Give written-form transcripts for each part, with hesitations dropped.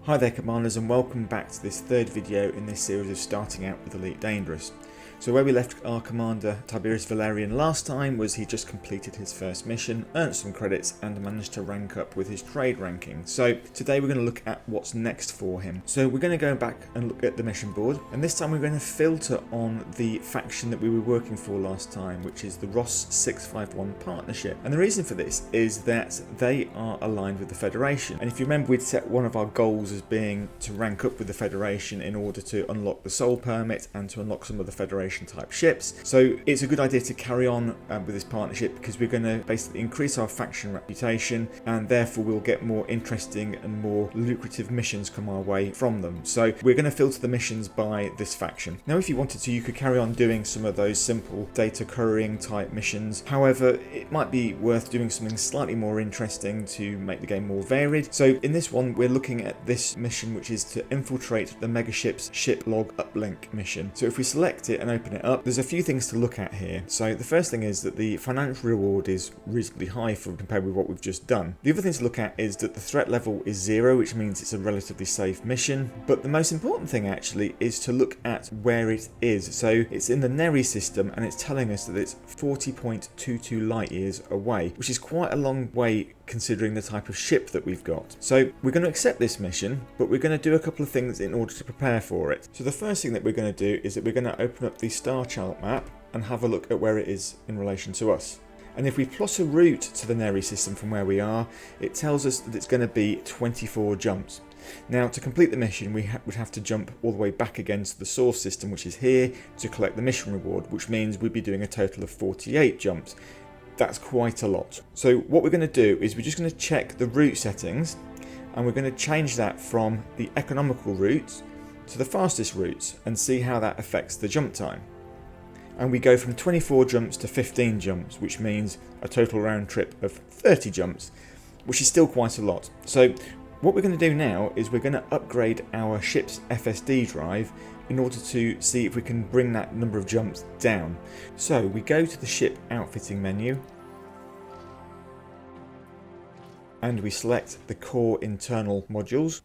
Hi there Commanders, and welcome back to this third video in this series of starting out with Elite Dangerous. So where we left our Commander Tiberius Valerian last time was he just completed his first mission, earned some credits and managed to rank up with his trade ranking. So today we're going to look at what's next for him. So we're going to go back and look at the mission board, and this time we're going to filter on the faction that we were working for last time, which is the Ross 651 partnership. And the reason for this is that they are aligned with the Federation. And if you remember, we'd set one of our goals as being to rank up with the Federation in order to unlock the Soul Permit and to unlock some of the Federation type ships. So it's a good idea to carry on with this partnership, because we're going to basically increase our faction reputation, and therefore we'll get more interesting and more lucrative missions come our way from them. So we're going to filter the missions by this faction. Now if you wanted to, you could carry on doing some of those simple data currying type missions. However, it might be worth doing something slightly more interesting to make the game more varied. So in this one we're looking at this mission, which is to infiltrate the Megaship's ship log uplink mission. So if we select it and open it up, there's a few things to look at here. So the first thing is that the financial reward is reasonably high compared with what we've just done. The other thing to look at is that the threat level is 0, which means it's a relatively safe mission. But the most important thing actually is to look at where it is. So it's in the Neri system, and it's telling us that it's 40.22 light years away, which is quite a long way considering the type of ship that we've got. So we're going to accept this mission, but we're going to do a couple of things in order to prepare for it. So the first thing that we're going to do is that we're going to open up the star chart map and have a look at where it is in relation to us. And if we plot a route to the Neri system from where we are, it tells us that it's going to be 24 jumps. Now to complete the mission we would have to jump all the way back again to the source system, which is here, to collect the mission reward, which means we'd be doing a total of 48 jumps. That's quite a lot. So what we're going to do is we're just going to check the route settings, and we're going to change that from the economical routes to the fastest routes and see how that affects the jump time. And we go from 24 jumps to 15 jumps, which means a total round trip of 30 jumps, which is still quite a lot. So what we're going to do now is we're going to upgrade our ship's FSD drive in order to see if we can bring that number of jumps down. So we go to the ship outfitting menu, and we select the core internal modules,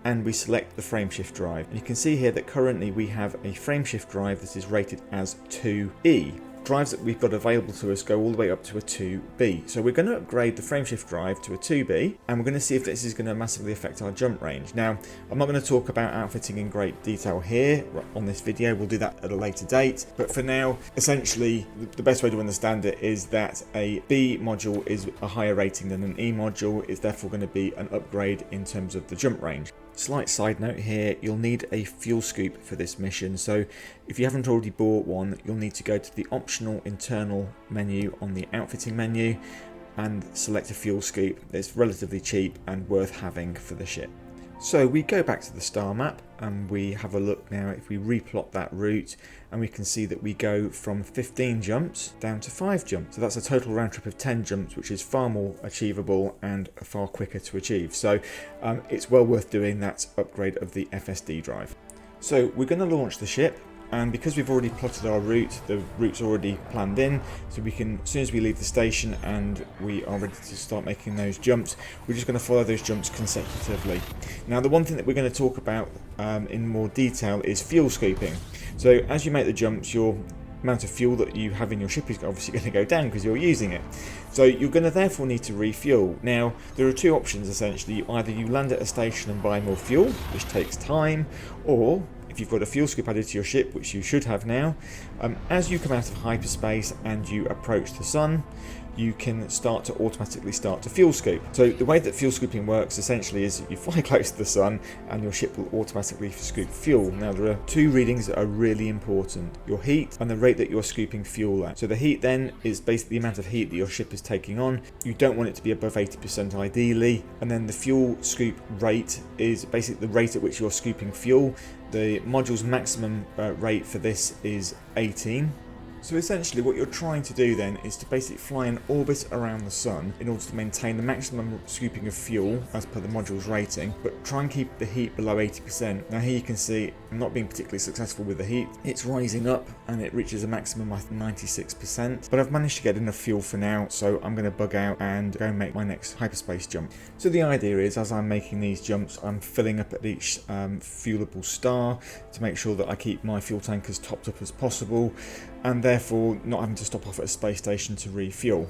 and we select the frameshift drive. And you can see here that currently we have a frameshift drive that is rated as 2E. Drives that we've got available to us go all the way up to a 2B. So we're going to upgrade the frameshift drive to a 2B, and we're going to see if this is going to massively affect our jump range. Now, I'm not going to talk about outfitting in great detail here on this video. We'll do that at a later date. But for now, essentially, the best way to understand it is that a B module is a higher rating than an E module. It's therefore going to be an upgrade in terms of the jump range. Slight side note here, you'll need a fuel scoop for this mission, so if you haven't already bought one, you'll need to go to the optional internal menu on the outfitting menu and select a fuel scoop. It's relatively cheap and worth having for the ship. So we go back to the star map and we have a look now. If we replot that route, and we can see that we go from 15 jumps down to 5 jumps. So that's a total round trip of 10 jumps, which is far more achievable and far quicker to achieve. So it's well worth doing that upgrade of the FSD drive. So we're going to launch the ship. And because we've already plotted our route, the route's already planned in, so we can, as soon as we leave the station and we are ready to start making those jumps, we're just going to follow those jumps consecutively. Now the one thing that we're going to talk about in more detail is fuel scooping. So as you make the jumps, your amount of fuel that you have in your ship is obviously going to go down because you're using it. So you're going to therefore need to refuel. Now there are two options essentially. Either you land at a station and buy more fuel, which takes time, or if you've got a fuel scoop added to your ship, which you should have now, as you come out of hyperspace and you approach the sun, you can start to automatically start to fuel scoop. So the way that fuel scooping works essentially is you fly close to the sun and your ship will automatically scoop fuel. Now there are two readings that are really important: your heat and the rate that you're scooping fuel at. So the heat then is basically the amount of heat that your ship is taking on. You don't want it to be above 80% ideally. And then the fuel scoop rate is basically the rate at which you're scooping fuel. The module's maximum rate for this is 18. So essentially what you're trying to do then is to basically fly in orbit around the sun in order to maintain the maximum scooping of fuel as per the module's rating, but try and keep the heat below 80%. Now here you can see I'm not being particularly successful with the heat. It's rising up and it reaches a maximum of 96%, but I've managed to get enough fuel for now, so I'm going to bug out and go and make my next hyperspace jump. So the idea is, as I'm making these jumps, I'm filling up at each fuelable star to make sure that I keep my fuel tank as topped up as possible, and therefore not having to stop off at a space station to refuel.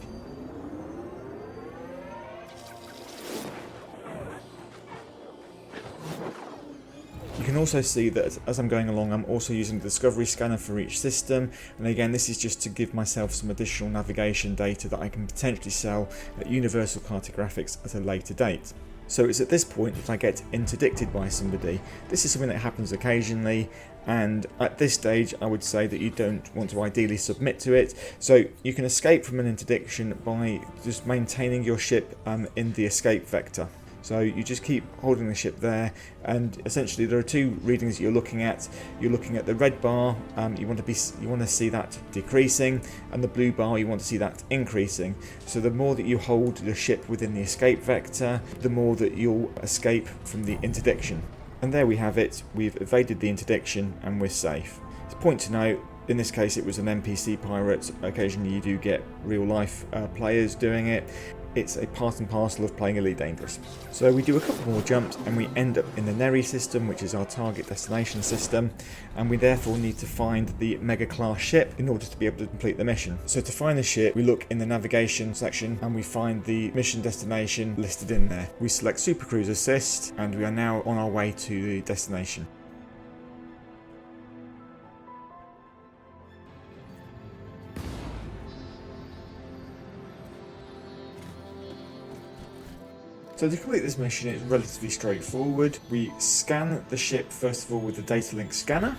You can also see that as I'm going along, I'm also using the Discovery Scanner for each system, and again this is just to give myself some additional navigation data that I can potentially sell at Universal Cartographics at a later date. So it's at this point that I get interdicted by somebody. This is something that happens occasionally, and at this stage I would say that you don't want to ideally submit to it. So you can escape from an interdiction by just maintaining your ship in the escape vector. So you just keep holding the ship there, and essentially there are two readings you're looking at. You're looking at the red bar, you want to see that decreasing, and the blue bar you want to see that increasing. So the more that you hold the ship within the escape vector, the more that you'll escape from the interdiction. And there we have it. We've evaded the interdiction and we're safe. It's a point to note, in this case it was an NPC pirate. Occasionally you do get real life players doing it. It's a part and parcel of playing Elite Dangerous. So we do a couple more jumps and we end up in the Neri system, which is our target destination system, and we therefore need to find the Mega class ship in order to be able to complete the mission. So to find the ship, we look in the navigation section and we find the mission destination listed in there. We select Super Cruise Assist and we are now on our way to the destination. So to complete this mission, it's relatively straightforward. We scan the ship first of all with the data link scanner.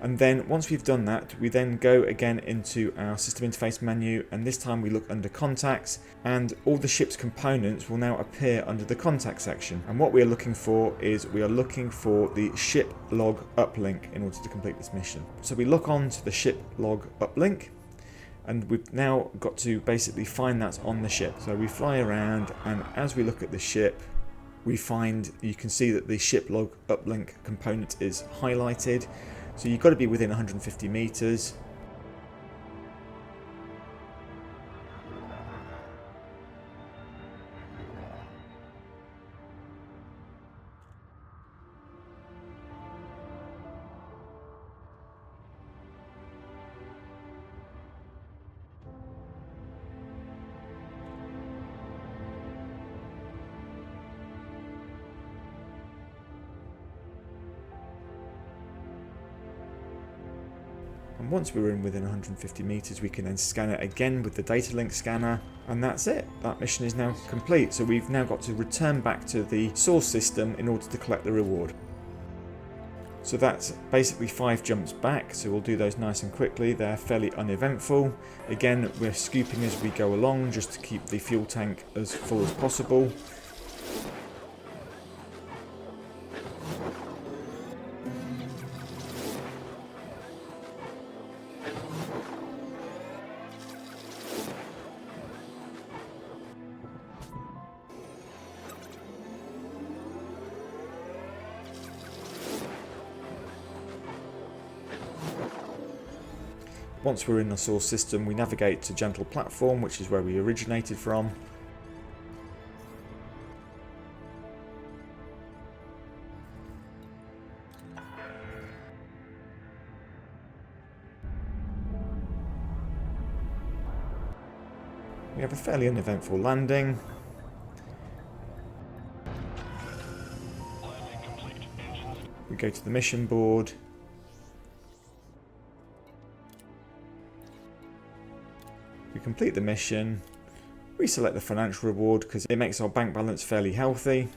And then once we've done that, we then go again into our system interface menu, and this time we look under contacts, and all the ship's components will now appear under the contact section. And what we are looking for is we are looking for the ship log uplink in order to complete this mission. So we look on to the ship log uplink, and we've now got to basically find that on the ship. So we fly around, and as we look at the ship, you can see that the ship log uplink component is highlighted. So you've got to be within 150 meters. And once we're in within 150 meters, we can then scan it again with the data link scanner, and that's it. That mission is now complete. So we've now got to return back to the source system in order to collect the reward. So that's basically 5 jumps back, so we'll do those nice and quickly. They're fairly uneventful. Again, we're scooping as we go along just to keep the fuel tank as full as possible. Once we're in the source system, we navigate to Gentle Platform, which is where we originated from. We have a fairly uneventful landing. We go to the mission board. We complete the mission, we select the financial reward because it makes our bank balance fairly healthy.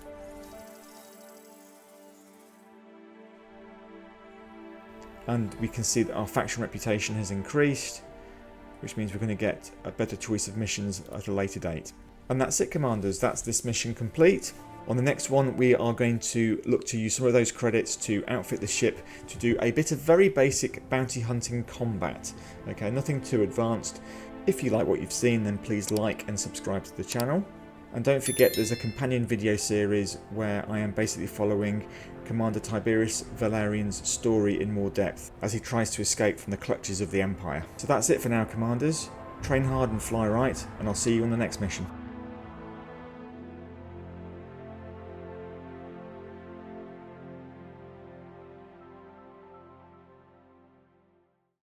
And we can see that our faction reputation has increased, which means we're going to get a better choice of missions at a later date. And that's it, Commanders, that's this mission complete. On the next one, we are going to look to use some of those credits to outfit the ship to do a bit of very basic bounty hunting combat. Okay, nothing too advanced. If you like what you've seen, then please like and subscribe to the channel. And don't forget, there's a companion video series where I am basically following Commander Tiberius Valerian's story in more depth as he tries to escape from the clutches of the Empire. So that's it for now, Commanders. Train hard and fly right, and I'll see you on the next mission.